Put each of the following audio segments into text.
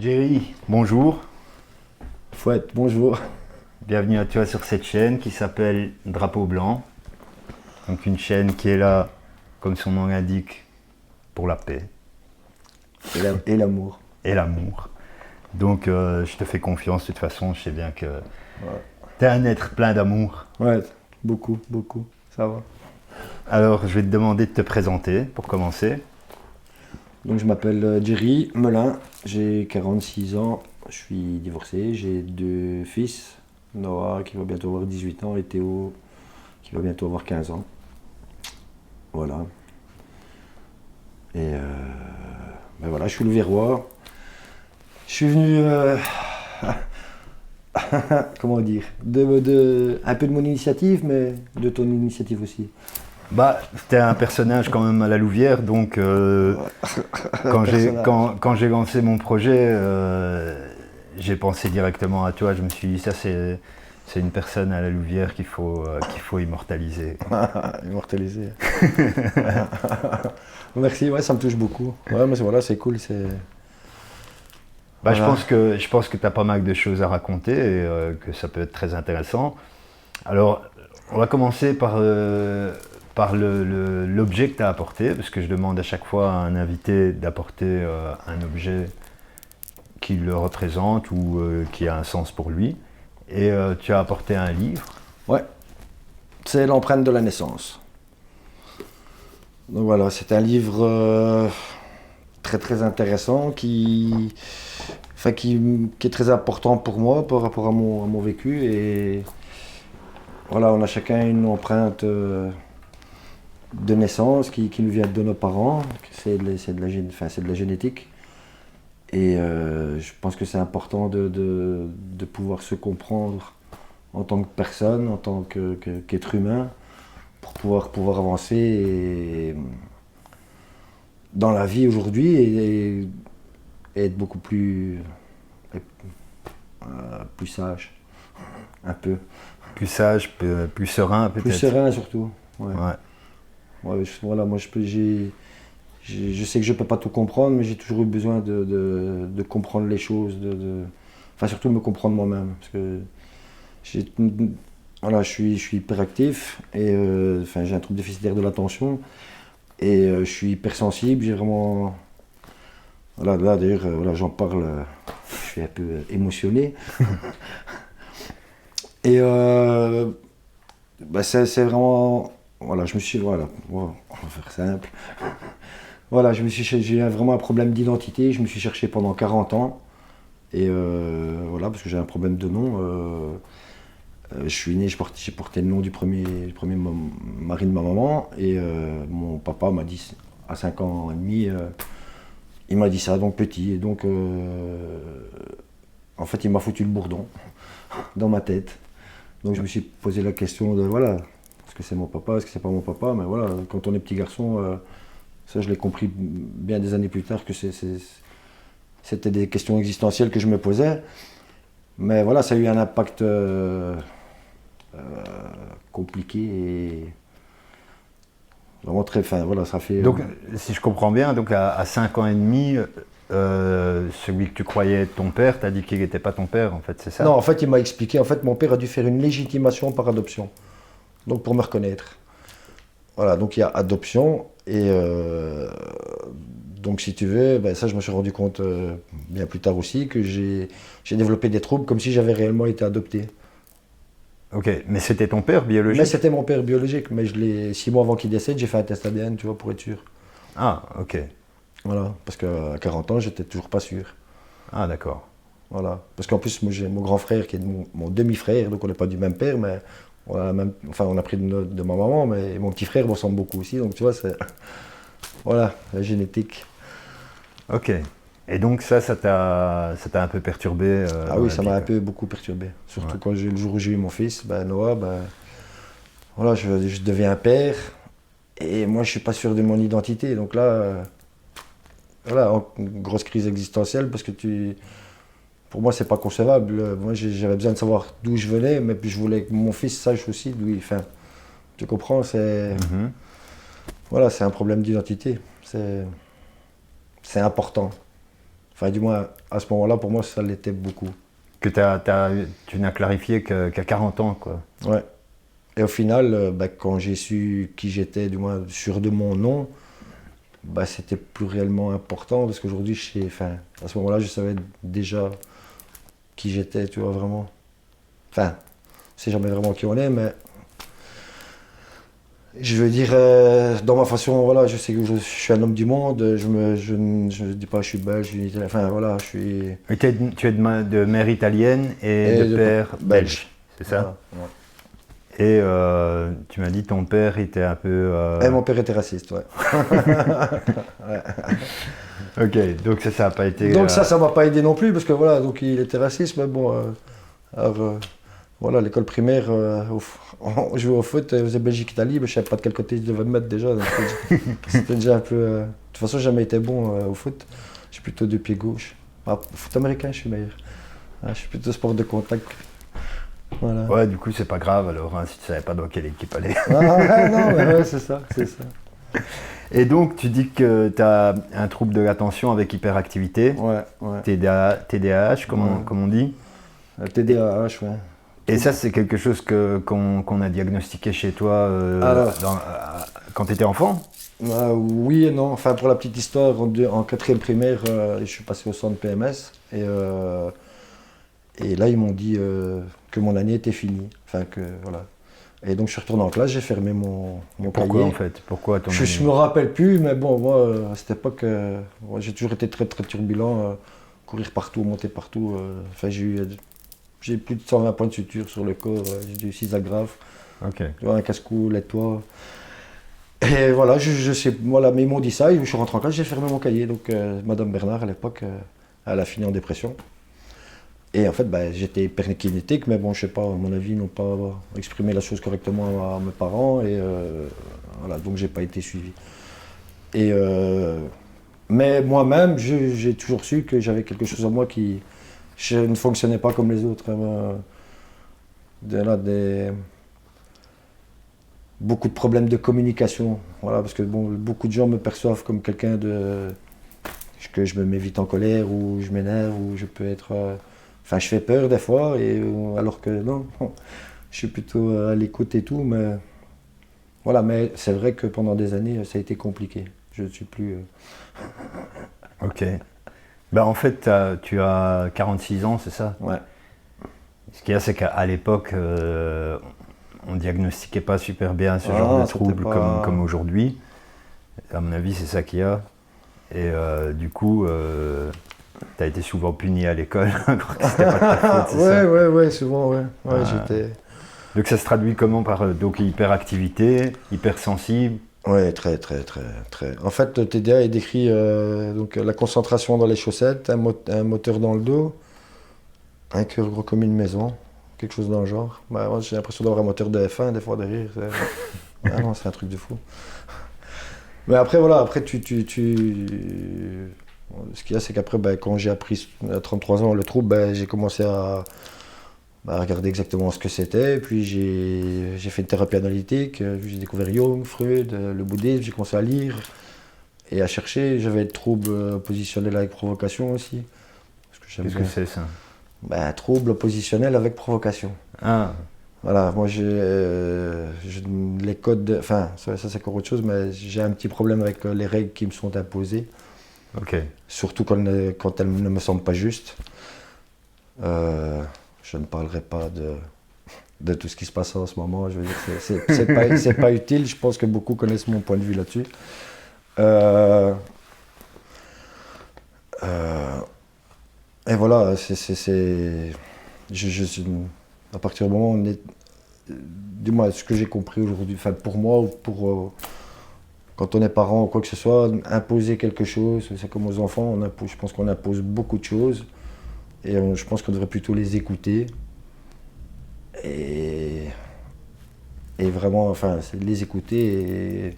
Jerry, bonjour. Fouette, bonjour. Bienvenue à toi sur cette chaîne qui s'appelle Drapeau Blanc. Donc une chaîne qui est là, comme son nom l'indique, pour la paix Et l'amour. et l'amour. Donc je te fais confiance, de toute façon, je sais bien que Ouais. tu es un être plein d'amour. Ouais, beaucoup, ça va. Alors je vais te demander de te présenter pour commencer. Donc je m'appelle Jerry Melin, j'ai 46 ans, je suis divorcé, j'ai 2 fils, Noah qui va bientôt avoir 18 ans et Théo qui va bientôt avoir 15 ans. Voilà. Et ben voilà, je suis le Verrois. Je suis venu, comment dire, un peu de mon initiative, mais de ton initiative aussi. Bah, t'es un personnage quand même à la Louvière, donc Personnage. quand j'ai lancé mon projet, j'ai pensé directement à toi. Je me suis dit, ça c'est une personne à la Louvière qu'il faut immortaliser. Immortalisé. Merci, ouais, ça me touche beaucoup. Ouais, mais voilà, c'est cool, c'est... Bah, Voilà. je pense que tu as pas mal de choses à raconter et que ça peut être très intéressant. Alors, on va commencer par l'objet que tu as apporté, parce que je demande à chaque fois à un invité d'apporter un objet qui le représente ou qui a un sens pour lui. Et tu as apporté un livre. Ouais, c'est l'empreinte de la naissance. Donc voilà, c'est un livre très très intéressant qui est très important pour moi par rapport à mon vécu. Et voilà, on a chacun une empreinte de naissance qui nous vient de nos parents. C'est de la génétique. Et je pense que c'est important de pouvoir se comprendre en tant que personne, en tant qu'être humain, pour pouvoir avancer dans la vie aujourd'hui et être beaucoup plus sage, un peu. Plus sage, plus serein Plus peut-être. serein surtout. Ouais. Ouais. Ouais, voilà, moi je sais que je peux pas tout comprendre, mais j'ai toujours eu besoin de comprendre les choses, enfin surtout de me comprendre moi-même. Parce que j'ai, voilà, je suis hyperactif et enfin, j'ai un trouble déficitaire de l'attention et je suis hypersensible, j'ai vraiment... Voilà, là d'ailleurs, voilà, j'en parle, je suis un peu émotionné. Et bah, c'est vraiment... Voilà, je me suis... Voilà, on va faire simple. Voilà, j'ai eu vraiment un problème d'identité, je me suis cherché pendant 40 ans. Et voilà, parce que j'ai un problème de nom. Je suis né, j'ai porté le nom du premier mari de ma maman. Et mon papa m'a dit, à 5 ans et demi, il m'a dit ça, donc petit. Et donc, en fait, il m'a foutu le bourdon dans ma tête. Donc je me suis posé la question de, voilà, est-ce que c'est mon papa, est-ce que c'est pas mon papa? Mais voilà, quand on est petit garçon, ça je l'ai compris bien des années plus tard que c'était des questions existentielles que je me posais. Mais voilà, ça a eu un impact compliqué et vraiment très fin. Voilà, ça fait. Donc, si je comprends bien, donc à 5 ans et demi, celui que tu croyais être ton père t'a dit qu'il n'était pas ton père, en fait, c'est ça? Non, en fait, il m'a expliqué. En fait, mon père a dû faire une légitimation par adoption. Donc, pour me reconnaître. Voilà, donc il y a adoption et donc si tu veux, ben, ça je me suis rendu compte bien plus tard aussi que j'ai développé des troubles comme si j'avais réellement été adopté. Ok, mais c'était ton père Mais biologique? c'était mon père biologique, mais 6 mois avant qu'il décède, j'ai fait un test ADN, tu vois, pour être sûr. Ah, ok. Voilà, parce qu'à 40 ans, j'étais toujours pas sûr. Ah, d'accord. Voilà, parce qu'en plus, moi j'ai mon grand frère qui est mon demi-frère, donc on n'est pas du même père, mais on a même, enfin on a pris de ma maman, mais mon petit frère me ressemble beaucoup aussi, donc tu vois, c'est voilà, la génétique. Ok. Et donc ça t'a un peu perturbé Ah dans oui, la ça vie, m'a un quoi. peu beaucoup perturbé. Ouais. Surtout quand le jour où j'ai eu mon fils, ben Noah, ben voilà, je deviens père. Et moi, je suis pas sûr de mon identité. Donc là, voilà, une grosse crise existentielle parce que pour moi, c'est pas concevable. Moi, j'avais besoin de savoir d'où je venais, mais puis je voulais que mon fils sache aussi d'où il. Enfin, tu comprends, Mhm. voilà, c'est un problème d'identité. C'est important. Enfin, du moins, à ce moment-là, pour moi, ça l'était beaucoup. Que tu n'as clarifié qu'à 40 ans, quoi. Ouais. Et au final, quand j'ai su qui j'étais, du moins sûr de mon nom, c'était plus réellement important parce qu'aujourd'hui, enfin, à ce moment-là, je savais déjà qui j'étais, tu vois, vraiment. Enfin, je sais jamais vraiment qui on est, mais je veux dire, dans ma façon, voilà, je sais que je suis un homme du monde, je ne dis pas je suis belge, je suis italien, enfin voilà, je suis... Et tu es de mère italienne et de père belge, c'est ça? Voilà, Et tu m'as dit ton père était un peu... Et mon père était raciste, ouais. Ouais. Ok, donc ça n'a pas été... Donc ça m'a pas aidé non plus, parce que voilà, donc il était raciste, mais bon, alors, voilà, l'école primaire, on jouait au foot, on faisait Belgique-Italie, mais je savais pas de quel côté je devais me mettre déjà, donc c'était déjà un peu... de toute façon, j'ai jamais été bon au foot, je suis plutôt de pied gauche. Au foot américain, je suis meilleur. Je suis plutôt sport de contact. Voilà. Ouais, du coup, c'est pas grave alors, hein, si tu savais pas dans quelle équipe aller. Non, mais ouais, c'est ça. Et donc, tu dis que tu as un trouble de l'attention avec hyperactivité, Ouais. TDAH, comme on dit. TDAH, ouais. Et ça, c'est quelque chose qu'on a diagnostiqué chez toi quand tu étais enfant? Oui et non. Enfin, pour la petite histoire, en quatrième primaire, je suis passé au centre PMS. Et là, ils m'ont dit que mon année était finie. Enfin, que voilà. Et donc, je suis retourné en classe, j'ai fermé mon Pourquoi cahier. en fait? Pourquoi ton Je année? me rappelle plus, mais bon, moi, à cette époque, j'ai toujours été très, très turbulent. Courir partout, monter partout. Enfin, j'ai plus de 120 points de suture sur le corps. J'ai eu 6 agrafes. Ok. Tu vois, un casse-cou, les toits. Et voilà, je sais, voilà, mais ils m'ont dit ça, et je suis rentré en classe, j'ai fermé mon cahier. Donc, Madame Bernard, à l'époque, elle a fini en dépression. Et en fait, j'étais hyperkinétique, mais bon, je sais pas, à mon avis, ils n'ont pas exprimé la chose correctement à mes parents, et voilà, donc j'ai pas été suivi. Et, mais moi-même, j'ai toujours su que j'avais quelque chose en moi je ne fonctionnait pas comme les autres. Beaucoup de problèmes de communication, voilà, parce que bon, beaucoup de gens me perçoivent comme quelqu'un que je me mets vite en colère, ou je m'énerve, ou je peux être... Enfin, je fais peur des fois, alors que non, je suis plutôt à l'écoute et tout, mais voilà, mais c'est vrai que pendant des années, ça a été compliqué. Je ne suis plus... Ok. En fait, tu as 46 ans, c'est ça? Ouais. Ce qu'il y a, c'est qu'à l'époque, on diagnostiquait pas super bien ce genre de troubles comme aujourd'hui. À mon avis, c'est ça qu'il y a. Et du coup, tu as été souvent puni à l'école, alors que c'était pas de ta faute, c'est ça? Ouais, souvent, ouais. J'étais... Donc ça se traduit comment par donc hyperactivité, hypersensible? Ouais, très. En fait, le TDA est décrit donc la concentration dans les chaussettes, un moteur dans le dos, un cœur gros comme une maison, quelque chose dans le genre. Moi, j'ai l'impression d'avoir un moteur de F1 des fois derrière. Ah non, c'est un truc de fou. Mais après, voilà, après ce qu'il y a, c'est qu'après, quand j'ai appris à 33 ans le trouble, j'ai commencé à regarder exactement ce que c'était. Puis j'ai fait une thérapie analytique, j'ai découvert Jung, Freud, le bouddhisme, j'ai commencé à lire et à chercher. J'avais des troubles positionnels avec provocation aussi. Qu'est-ce que c'est ça? Trouble positionnel avec provocation. Ah. Voilà, moi les codes, enfin ça c'est encore autre chose, mais j'ai un petit problème avec les règles qui me sont imposées. Ok. Surtout quand elles ne me semblent pas justes. Je ne parlerai pas de tout ce qui se passe en ce moment. Je veux dire, c'est pas utile. Je pense que beaucoup connaissent mon point de vue là-dessus. Et voilà, à partir du moment où du moins ce que j'ai compris aujourd'hui, enfin pour moi ou pour quand on est parent ou quoi que ce soit, imposer quelque chose, c'est comme aux enfants, je pense qu'on impose beaucoup de choses. Et je pense qu'on devrait plutôt les écouter et vraiment, enfin, les écouter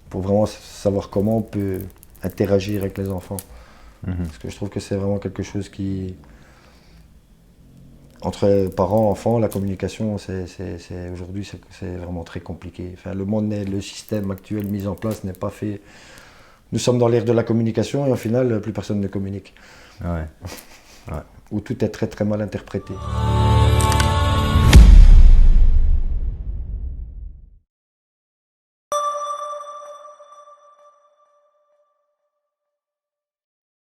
pour vraiment savoir comment on peut interagir avec les enfants. Parce que je trouve que c'est vraiment quelque chose qui... Entre parents, enfants, la communication, aujourd'hui, c'est vraiment très compliqué. Enfin, le système actuel mis en place n'est pas fait nous sommes dans l'ère de la communication et au final, plus personne ne communique. Ouais. Où tout est très très mal interprété.